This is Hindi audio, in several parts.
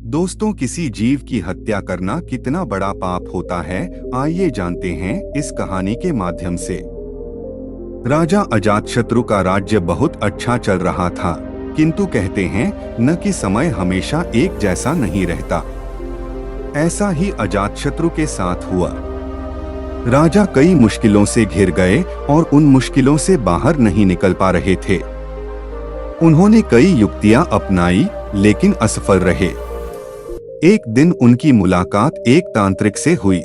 दोस्तों, किसी जीव की हत्या करना कितना बड़ा पाप होता है, आइए जानते हैं इस कहानी के माध्यम से। राजा अजातशत्रु का राज्य बहुत अच्छा चल रहा था, किंतु कहते हैं न कि समय हमेशा एक जैसा नहीं रहता। ऐसा ही अजातशत्रु के साथ हुआ। राजा कई मुश्किलों से घिर गए और उन मुश्किलों से बाहर नहीं निकल पा रहे थे। उन्होंने कई युक्तियां अपनाई, लेकिन असफल रहे। एक दिन उनकी मुलाकात एक तांत्रिक से हुई।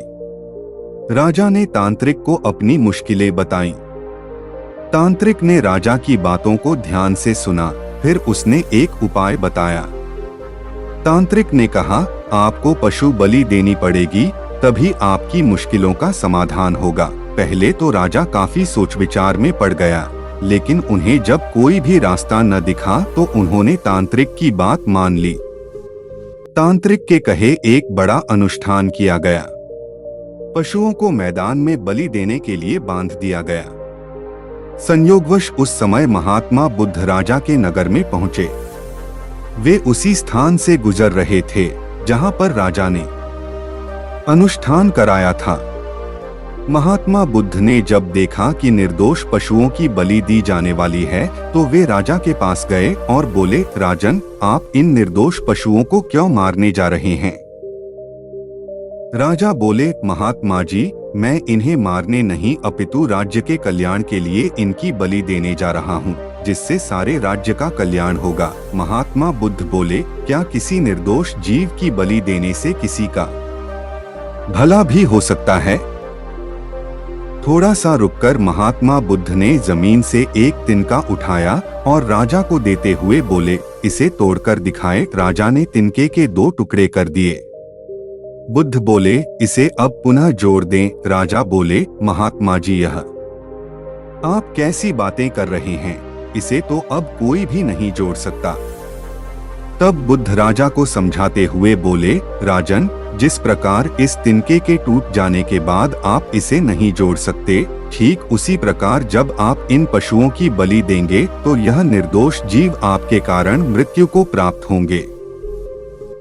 राजा ने तांत्रिक को अपनी मुश्किलें बताईं। तांत्रिक ने राजा की बातों को ध्यान से सुना, फिर उसने एक उपाय बताया। तांत्रिक ने कहा, आपको पशु बलि देनी पड़ेगी, तभी आपकी मुश्किलों का समाधान होगा। पहले तो राजा काफी सोच विचार में पड़ गया, लेकिन उन्हें जब कोई भी रास्ता न दिखा तो उन्होंने तांत्रिक की बात मान ली। तांत्रिक के कहे एक बड़ा अनुष्ठान किया गया। पशुओं को मैदान में बलि देने के लिए बांध दिया गया। संयोगवश उस समय महात्मा बुद्ध राजा के नगर में पहुंचे। वे उसी स्थान से गुजर रहे थे जहां पर राजा ने अनुष्ठान कराया था। महात्मा बुद्ध ने जब देखा कि निर्दोष पशुओं की बलि दी जाने वाली है, तो वे राजा के पास गए और बोले, राजन, आप इन निर्दोष पशुओं को क्यों मारने जा रहे हैं? राजा बोले, महात्मा जी, मैं इन्हें मारने नहीं अपितु राज्य के कल्याण के लिए इनकी बलि देने जा रहा हूँ, जिससे सारे राज्य का कल्याण होगा। महात्मा बुद्ध बोले, क्या किसी निर्दोष जीव की बलि देने से किसी का भला भी हो सकता है? थोड़ा सा रुककर महात्मा बुद्ध ने जमीन से एक तिनका उठाया और राजा को देते हुए बोले, इसे तोड़कर दिखाए। राजा ने तिनके के 2 टुकड़े कर दिए। बुद्ध बोले, इसे अब पुनः जोड़ दें। राजा बोले, महात्मा जी, यह आप कैसी बातें कर रहे हैं? इसे तो अब कोई भी नहीं जोड़ सकता। तब बुद्ध राजा को समझाते हुए बोले, राजन, जिस प्रकार इस तिनके के टूट जाने के बाद आप इसे नहीं जोड़ सकते, ठीक उसी प्रकार जब आप इन पशुओं की बलि देंगे तो यह निर्दोष जीव आपके कारण मृत्यु को प्राप्त होंगे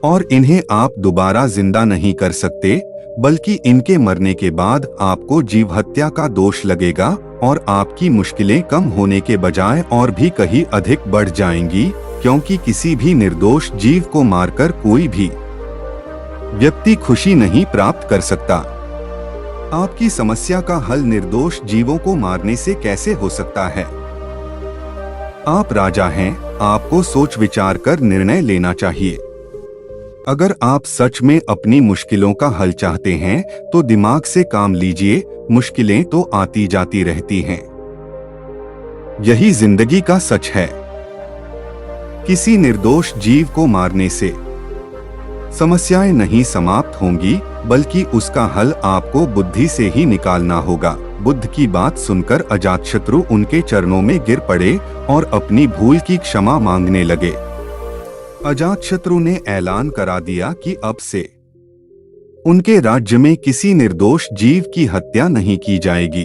और इन्हें आप दोबारा जिंदा नहीं कर सकते, बल्कि इनके मरने के बाद आपको जीव हत्या का दोष लगेगा और आपकी मुश्किलें कम होने के बजाय और भी कहीं अधिक बढ़ जाएंगी, क्योंकि किसी भी निर्दोष जीव को मारकर कोई भी व्यक्ति खुशी नहीं प्राप्त कर सकता। आपकी समस्या का हल निर्दोष जीवों को मारने से कैसे हो सकता है? आप राजा हैं, आपको सोच विचार कर निर्णय लेना चाहिए। अगर आप सच में अपनी मुश्किलों का हल चाहते हैं तो दिमाग से काम लीजिए, मुश्किलें तो आती जाती रहती हैं। यही जिंदगी का सच है। किसी निर्दोष जीव को मारने से समस्याएं नहीं समाप्त होंगी, बल्कि उसका हल आपको बुद्धि से ही निकालना होगा। बुद्ध की बात सुनकर अजातशत्रु उनके चरणों में गिर पड़े और अपनी भूल की क्षमा मांगने लगे। अजातशत्रु ने ऐलान करा दिया कि अब से उनके राज्य में किसी निर्दोष जीव की हत्या नहीं की जाएगी।